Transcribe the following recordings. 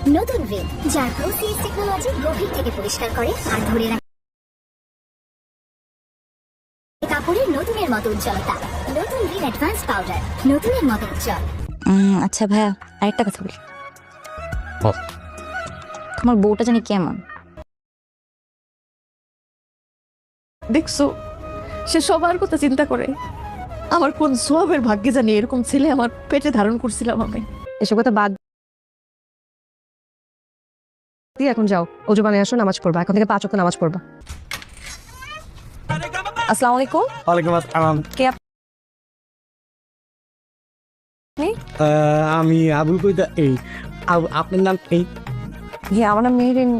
নতুন রিন, যার প্রোসিএস টেকনোলজি গভীর থেকে পরিষ্কার করে আর ধরে রাখে কাপড়ের নতুনের মতো উজ্জ্বলতা। নতুন রিন অ্যাডভান্স পাউডার, নতুনের মতো উজ্জ্বল। আচ্ছা ভাইয়া, আরেকটা কথা বলি। তোমার বউটা জানি কেমন? দেখছো, সে সবার কথা চিন্তা করে। আমার কোন সোয়াবের ভাগ্যে জানি এরকম ছেলে আমার পেটে ধারণ করছিলাম আমি। এসব কথা বাদ দিয়ে এখন যাও, অজু বানিয়ে আসো, নামাজ পড়বা। এখন থেকে 5 ওয়াক্ত নামাজ পড়বা। আসসালামু আলাইকুম। ওয়ালাইকুম আসসালাম। কে আমি আবুল কইতা এই আপনার নাম এই আমার নাম মেহেরিন।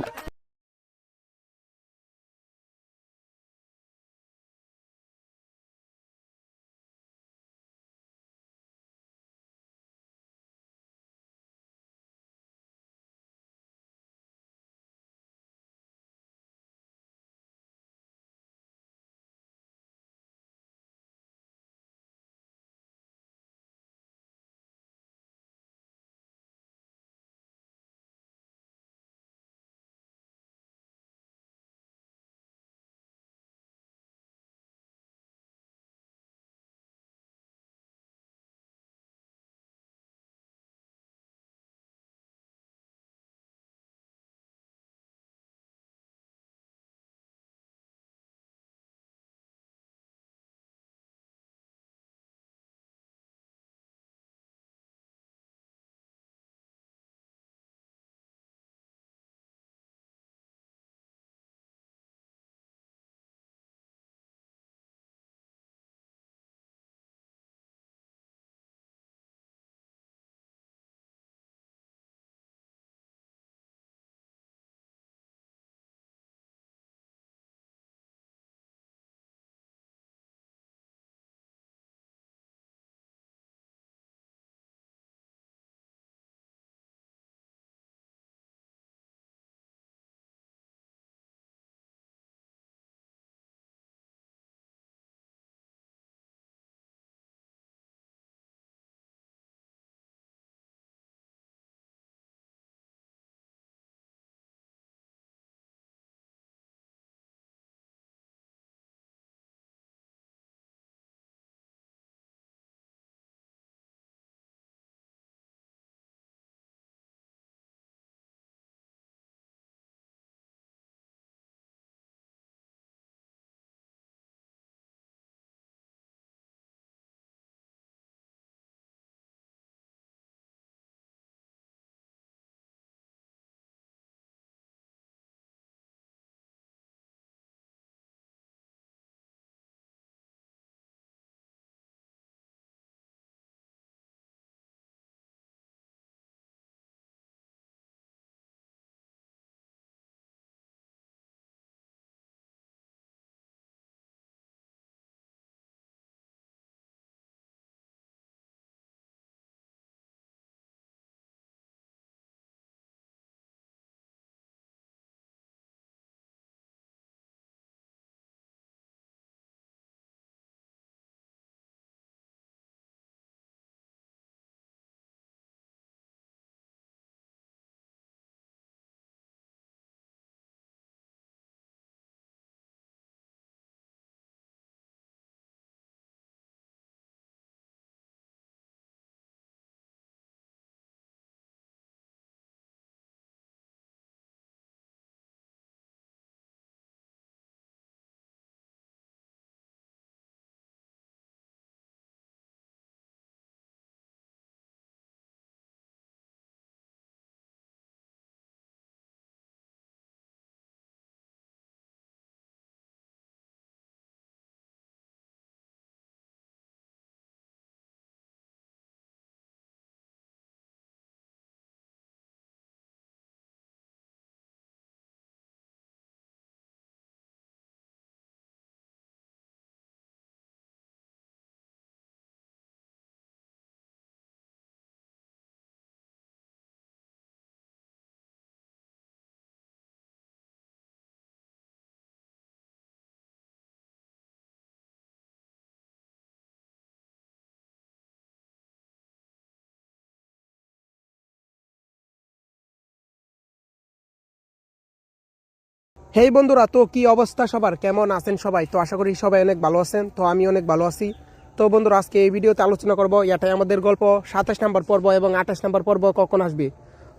হেই বন্ধুরা, তো কি অবস্থা সবার, কেমন আছেন সবাই? তো আশা করি সবাই অনেক ভালো আছেন। তো আমি অনেক ভালো আছি। তো বন্ধুরা, আজকে এই ভিডিওতে আলোচনা করব এটাই আমাদের গল্প 27 নম্বর পর্ব এবং 28 নম্বর পর্ব কখন আসবে।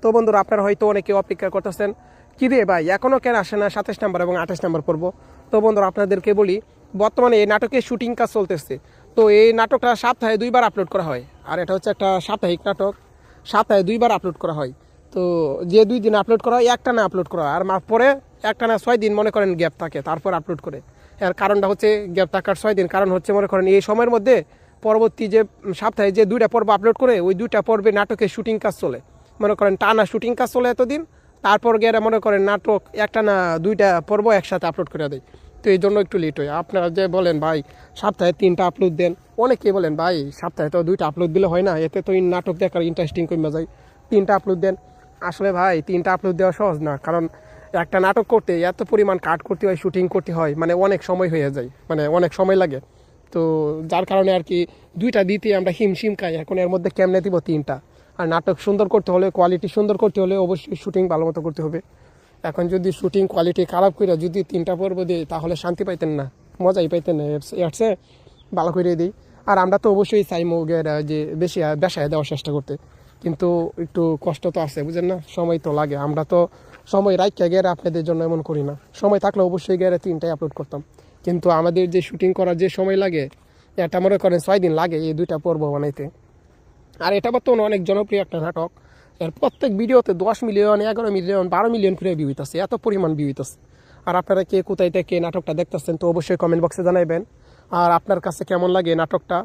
তো বন্ধুরা, আপনারা হয়তো অনেকে অপেক্ষা করতেছেন, কি রে ভাই এখনও কেন আসে না 27 নম্বর এবং 28 নম্বর পর্ব। তো বন্ধুরা, আপনাদেরকে বলি, বর্তমানে এই নাটকের শুটিং কাজ চলতেছে। তো এই নাটকটা সপ্তাহে 2বার আপলোড করা হয়, আর এটা হচ্ছে একটা সাপ্তাহিক নাটক, সপ্তাহে 2বার আপলোড করা হয়। তো যে 2 দিন আপলোড করা হয়, একটা না আপলোড করা হয়, আর পরে একটা না 6 দিন মনে করেন গ্যাপ থাকে, তারপর আপলোড করে। এর কারণটা হচ্ছে গ্যাপ থাকার 6 দিন কারণ হচ্ছে মনে করেন এই সময়ের মধ্যে পরবর্তী যে সপ্তাহে যে 2টা পর্ব আপলোড করে, ওই 2টা পর্বে নাটকের শুটিং কাজ চলে, মনে করেন টানা শুটিং কাজ চলে এতদিন। তারপর গিয়ে মনে করেন নাটক একটা না 2টা পর্ব একসাথে আপলোড করে দেয়। তো এই জন্য একটু লেট হয়। আপনারা যে বলেন ভাই সপ্তাহে 3টা আপলোড দেন, অনেকেই বলেন ভাই সপ্তাহে তো 2টা আপলোড দিলে হয় না, এতে তো নাটক দেখার ইন্টারেস্টিং কমে যায়, 3টা আপলোড দেন। আসলে ভাই 3টা আপলোড দেওয়া সহজ না, কারণ একটা নাটক করতে এত পরিমাণ কাট করতে হয়, শুটিং করতে হয়, মানে অনেক সময় হয়ে যায়, মানে অনেক সময় লাগে। তো যার কারণে আর কি 2টা দিতে আমরা হিমশিম খাই। এখন এর মধ্যে কেমনে দিব 3টা? আর নাটক সুন্দর করতে হলে, কোয়ালিটি সুন্দর করতে হলে অবশ্যই শুটিং ভালো মতো করতে হবে। এখন যদি শুটিং কোয়ালিটি খারাপ করে যদি 3টা পর্ব দিই, তাহলে শান্তি পাইতেন না, মজাই পাইতেন না। এরছে ভালো করে দিই। আর আমরা তো অবশ্যই চাই মুগের যে বেশি বেশায় দেওয়ার চেষ্টা করতে, কিন্তু একটু কষ্ট তো আছে, বুঝেন না, সময় তো লাগে। আমরা তো সময় রাখতে গেলে আপনাদের জন্য এমন করি না, সময় থাকলে অবশ্যই গেলে 3টাই আপলোড করতাম। কিন্তু আমাদের যে শুটিং করার যে সময় লাগে, এটা মনে করেন 6 দিন লাগে এই 2টা পর্ব বানাইতে। আর এটা বর্তমানে অনেক জনপ্রিয় একটা নাটক। এর প্রত্যেক ভিডিওতে 10 মিলিয়ন, 11 মিলিয়ন, 12 মিলিয়ন করে ভিউ হইতেছে, এত পরিমাণ ভিউ হইতেছে। আর আপনারা কে কোথায় থেকে নাটকটা দেখতেছেন, তো অবশ্যই কমেন্ট বক্সে জানাবেন। আর আপনার কাছে কেমন লাগে এই নাটকটা।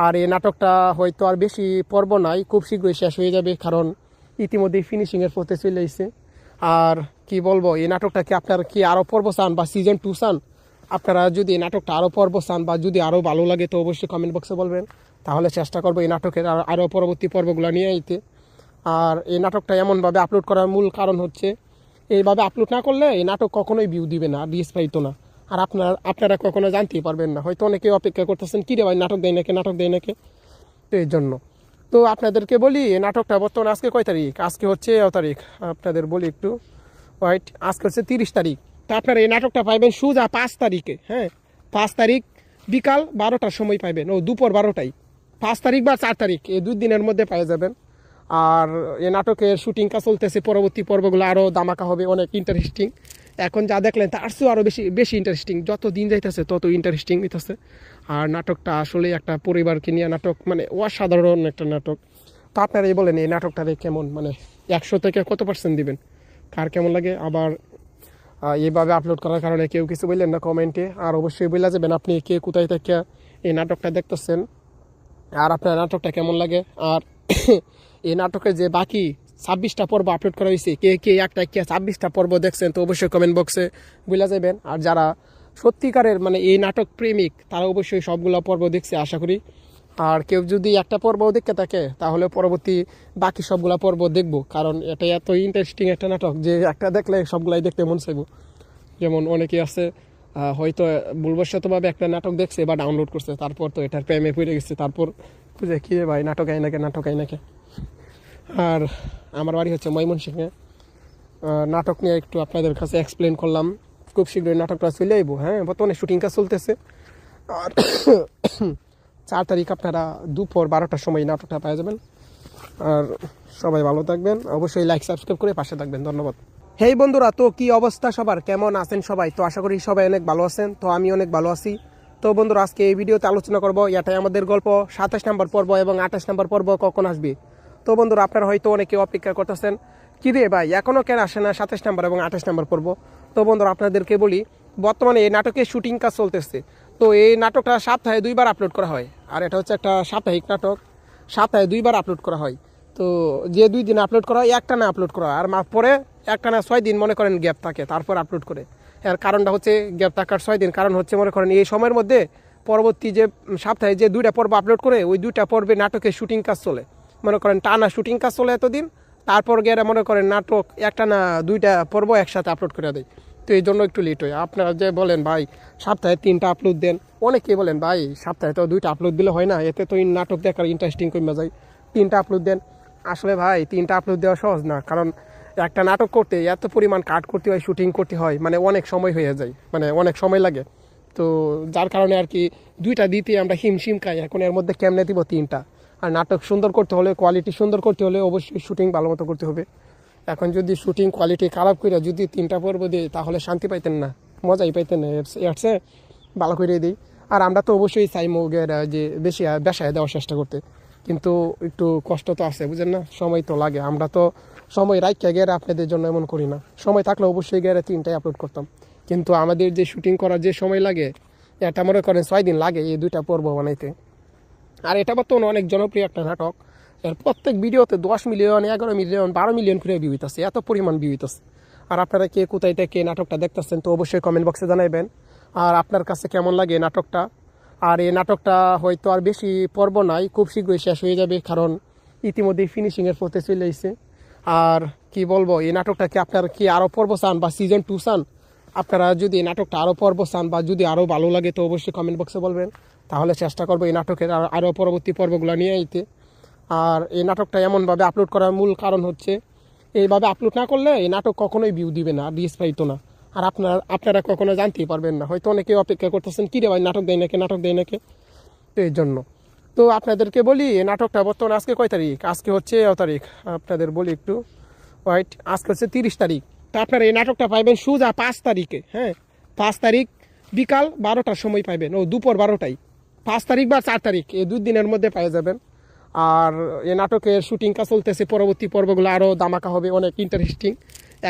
আর এই নাটকটা হয়তো আর বেশি পর্ব নাই, খুব শীঘ্রই শেষ হয়ে যাবে, কারণ ইতিমধ্যেই ফিনিশিংয়ের পথে চলে এসেছে। আর কি বলবো, এই নাটকটা কি আপনারা কি আরও পর্ব চান বা সিজন 2 চান? আপনারা যদি এই নাটকটা আরও পর্ব চান বা যদি আরও ভালো লাগে, তো অবশ্যই কমেন্ট বক্সে বলবেন, তাহলে চেষ্টা করবো এই নাটকের আরও পরবর্তী পর্বগুলো নিয়ে আইতে। আর এই নাটকটা এমনভাবে আপলোড করার মূল কারণ হচ্ছে, এইভাবে আপলোড না করলে এই নাটক কখনোই ভিউ দিবে না, রিচ পাইতো না। আর আপনারা কখনো জানতেই পারবেন না, হয়তো অনেকে অপেক্ষা করতেছেন, কী রে ভাই নাটক দেয় নাকি, নাটক দেয় নাকি। তো এই জন্য তো আপনাদেরকে বলি, এই নাটকটা বর্তমানে আজকে কয় তারিখ? আজকে হচ্ছে তারিখ, আপনাদের বলি একটু ওয়াইট, আজকে হচ্ছে 30 তারিখ। তো আপনারা এই নাটকটা পাইবেন সোজা 5 তারিখে। হ্যাঁ, 5 তারিখ বিকাল 12টার সময় পাইবেন, ও দুপুর 12টায়। 5 তারিখ বা 4 তারিখ, এই 2 দিনের মধ্যে পেয়ে যাবেন। আর এই নাটকের শুটিং কাজ চলতেছে, পরবর্তী পর্বগুলো আরও দামাকা হবে, অনেক ইন্টারেস্টিং। এখন যা দেখলেন তার চেয়েও আরও বেশি ইন্টারেস্টিং, যত দিন যাইতেছে তত ইন্টারেস্টিং হইতেছে। আর নাটকটা আসলে একটা পরিবারকে নিয়ে নাটক, মানে অসাধারণ একটা নাটক। তো আপনারাই বলেন এই নাটকটারে কেমন, মানে 100 থেকে কত % দিবেন, কার কেমন লাগে? আবার এইভাবে আপলোড করার কারণে কেউ কিছু বললেন না কমেন্টে। আর অবশ্যই বলে যাবেন আপনি কে কোথায় থেকে এই নাটকটা দেখতেছেন, আর আপনার নাটকটা কেমন লাগে। আর এই নাটকের যে বাকি 26টা পর্ব আপলোড করা হয়েছে, কে কে একটা 26টা পর্ব দেখছেন, তো অবশ্যই কমেন্ট বক্সে বলে যাবেন। আর যারা সত্যিকারের মানে এই নাটক প্রেমিক, তারা অবশ্যই সবগুলো পর্ব দেখছে আশা করি। আর কেউ যদি একটা পর্ব দেখতে থাকে, তাহলে পরবর্তী বাকি সবগুলা পর্ব দেখবো, কারণ এটা এত ইন্টারেস্টিং একটা নাটক যে একটা দেখলে সবগুলাই দেখতে মন চাইব। যেমন অনেকে আছে হয়তো ভুলবশতভাবে একটা নাটক দেখছে বা ডাউনলোড করছে, তারপর তো এটার প্রেমে পড়ে গেছে, তারপর বুঝে কী রে ভাই নাটক আই নাকি, নাটক আই নাকি। আর আমার বাড়ি হচ্ছে ময়মনসিংহে। নাটক নিয়ে একটু আপনাদের কাছে এক্সপ্লেন করলাম। খুব শীঘ্রই নাটকটা চলে আইব। হ্যাঁ, বর্তমানে শুটিং কাজ চলতেছে। আর 4 তারিখ আপনারা দুপুর 12টার সময় নাটকটা পেয়ে যাবেন। আর সবাই ভালো থাকবেন, অবশ্যই লাইক সাবস্ক্রাইব করে পাশে থাকবেন। ধন্যবাদ। হেই বন্ধুরা, তো কি অবস্থা সবার, কেমন আছেন সবাই? তো আশা করি সবাই অনেক ভালো আছেন। তো আমি অনেক ভালো আছি। তো বন্ধুরা, আজকে এই ভিডিওতে আলোচনা করব এটাই আমাদের গল্প 27 নম্বর পর্ব এবং 28 নম্বর পর্ব কখন আসবে। তো বন্ধুরা, আপনারা হয়তো অনেকে অপেক্ষা করতেছেন, কি রে ভাই এখনও কেন আসে না 27 নম্বর এবং 28 নম্বর পর্ব। তো বন্ধুরা, আপনাদেরকে বলি, বর্তমানে এই নাটকের শুটিং কাজ চলতেছে। তো এই নাটকটা সপ্তাহে 2বার আপলোড করা হয়, আর এটা হচ্ছে একটা সাপ্তাহিক নাটক, সপ্তাহে 2বার আপলোড করা হয়। তো যে 2 দিন আপলোড করা হয়, একটা না আপলোড করা হয়, আর পরে একটা না 6 দিন মনে করেন গ্যাপ থাকে, তারপর আপলোড করে। এর কারণটা হচ্ছে গ্যাপ থাকার 6 দিন কারণ হচ্ছে মনে করেন এই সময়ের মধ্যে পরবর্তী যে সপ্তাহে যে 2টা পর্ব আপলোড করে, ওই 2টা পর্বে নাটকের শুটিং কাজ চলে, মনে করেন টানা শুটিং কাজ চলে এতদিন। তারপর গিয়ে মনে করেন নাটক একটা না 2টা পর্ব একসাথে আপলোড করে দেয়। তো এই জন্য একটু লেট হয়। আপনারা যে বলেন ভাই সপ্তাহে 3টা আপলোড দেন, অনেকেই বলেন ভাই সপ্তাহে তো 2টা আপলোড দিলে হয় না, এতে তো নাটক দেখার ইন্টারেস্টিং কমে যায়, 3টা আপলোড দেন। আসলে ভাই 3টা আপলোড দেওয়া সহজ না, কারণ একটা নাটক করতে এত পরিমাণ কাট করতে হয়, শুটিং করতে হয়, মানে অনেক সময় হয়ে যায়, মানে অনেক সময় লাগে। তো যার কারণে আর কি 2টা দিতে আমরা হিমশিম খাই। এখন এর মধ্যে কেমনে দিব 3টা? আর নাটক সুন্দর করতে হলে, কোয়ালিটি সুন্দর করতে হলে অবশ্যই শুটিং ভালো মতো করতে হবে। এখন যদি শুটিং কোয়ালিটি খারাপ করে যদি 3টা পর্ব দিই তাহলে শান্তি পাইতেন না, মজাই পাইতেন না। এরছে ভালো করে দিই। আর আমরা তো অবশ্যই চাই মুগের যে বেশি বেশায় দেওয়ার চেষ্টা করতে, কিন্তু একটু কষ্ট তো আছে, বুঝেন না, সময় তো লাগে। আমরা তো সময় রাখতে গেলে আপনাদের জন্য এমন করি না, সময় থাকলে অবশ্যই গেলে 3টায় আপলোড করতাম। কিন্তু আমাদের যে শুটিং করার যে সময় লাগে, এটা মনে করেন 6 দিন লাগে এই 2টা পর্ব বানাইতে। আর এটা বর্তমানে অনেক জনপ্রিয় একটা নাটক। এর প্রত্যেক ভিডিওতে 10 মিলিয়ন, 11 মিলিয়ন, 12 মিলিয়ন করে ভিউ হইতেছে, এত পরিমাণ ভিউ হইতেছে। আর আপনারা কে কোথায় থেকে নাটকটা দেখতেছেন তো অবশ্যই কমেন্ট বক্সে জানাইবেন। আর আপনার কাছে কেমন লাগে এই নাটকটা। আর এই নাটকটা হয়তো আর বেশি পর্ব নাই, খুব শীঘ্রই শেষ হয়ে যাবে, কারণ ইতিমধ্যেই ফিনিশিংয়ের পথে চলে এসেছে। আর কি বলবো, এই নাটকটা কি আপনারা কি আরও পর্ব চান বা সিজন 2 চান? আপনারা যদি এই নাটকটা আরও পর্ব চান বা যদি আরও ভালো লাগে তো অবশ্যই কমেন্ট বক্সে বলবেন, তাহলে চেষ্টা করবো এই নাটকের আরও পরবর্তী পর্বগুলো নিয়ে আইতে। আর এই নাটকটা এমনভাবে আপলোড করার মূল কারণ হচ্ছে, এইভাবে আপলোড না করলে এই নাটক কখনোই ভিউ দিবে না, রিচ পাইতো না। আর আপনারা কখনো জানতেই পারবেন না, হয়তো অনেকে অপেক্ষা করতেছেন কী রে ভাই নাটক দেয় নাকি, নাটক দেয় নাকি। তো এই জন্য তো আপনাদেরকে বলি, এই নাটকটা বর্তমানে আজকে কয় তারিখ? আজকে হচ্ছে তারিখ, আপনাদের বলি একটু ওয়াইট, আজকে হচ্ছে 30 তারিখ। তো আপনারা এই নাটকটা পাইবেন সোজা 5 তারিখে। হ্যাঁ, 5 তারিখ বিকাল 12টার সময় পাইবেন, দুপুর 12টায়। 5 তারিখ বা 4 তারিখ এই 2 দিনের মধ্যে পেয়ে যাবেন। আর এই নাটকের শুটিং কাজ চলতেছে, পরবর্তী পর্বগুলো আরও দামাকা হবে, অনেক ইন্টারেস্টিং।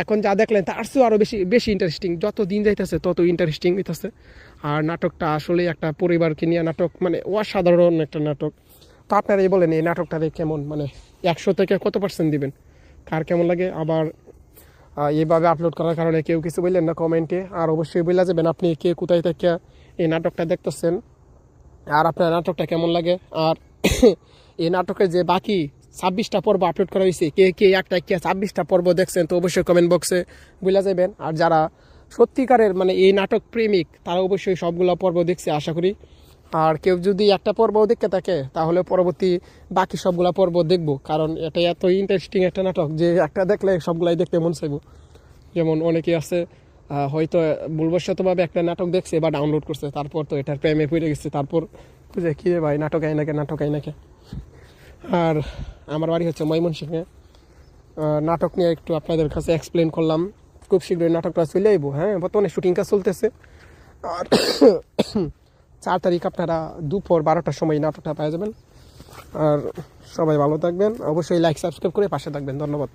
এখন যা দেখলেন তার চেয়েও আরও বেশি ইন্টারেস্টিং, যত দিন যাইতেছে তত ইন্টারেস্টিং হইতেছে। আর নাটকটা আসলে একটা পরিবারকে নিয়ে নাটক, মানে অসাধারণ একটা নাটক। তো আপনারাই বলেন এই নাটকটারে কেমন, মানে 100 থেকে কত % দিবেন, কার কেমন লাগে। আবার এইভাবে আপলোড করার কারণে কেউ কিছু বললেন না কমেন্টে। আর অবশ্যই বলে যাবেন আপনি কে কোথায় থেকে এই নাটকটা দেখতেছেন, আর আপনার নাটকটা কেমন লাগে। আর এই নাটকের যে বাকি 26টা পর্ব আপলোড করা হয়েছে, কে কে একটা 26টা পর্ব দেখছেন তো অবশ্যই কমেন্ট বক্সে বলে যাবেন। আর যারা সত্যিকারের মানে এই নাটক প্রেমিক তারা অবশ্যই সবগুলো পর্ব দেখছে আশা করি। আর কেউ যদি একটা পর্বও দেখতে থাকে তাহলে পরবর্তী বাকি সবগুলা পর্ব দেখবো, কারণ এটা এত ইন্টারেস্টিং একটা নাটক যে একটা দেখলে সবগুলাই দেখতে মন চাইব। যেমন অনেকে আছে হয়তো ভুলবশতভাবে একটা নাটক দেখছে বা ডাউনলোড করছে, তারপর তো এটার প্রেমে পড়ে গেছে, তারপর বুঝে কী রে ভাই নাটক আই নাকি, নাটক আই নাকি। আর আমার বাড়ি হচ্ছে ময়মনসিংহে। নাটক নিয়ে একটু আপনাদের কাছে এক্সপ্লেন করলাম। খুব শীঘ্রই নাটকটা চলে আইব। হ্যাঁ, বর্তমানে শুটিং কাজ চলতেছে। আর 4 তারিখ আপনারা দুপুর 12টার সময় নাটকটা পেয়ে যাবেন। আর সবাই ভালো থাকবেন, অবশ্যই লাইক সাবস্ক্রাইব করে পাশে থাকবেন। ধন্যবাদ।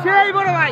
সেই বড় ভাই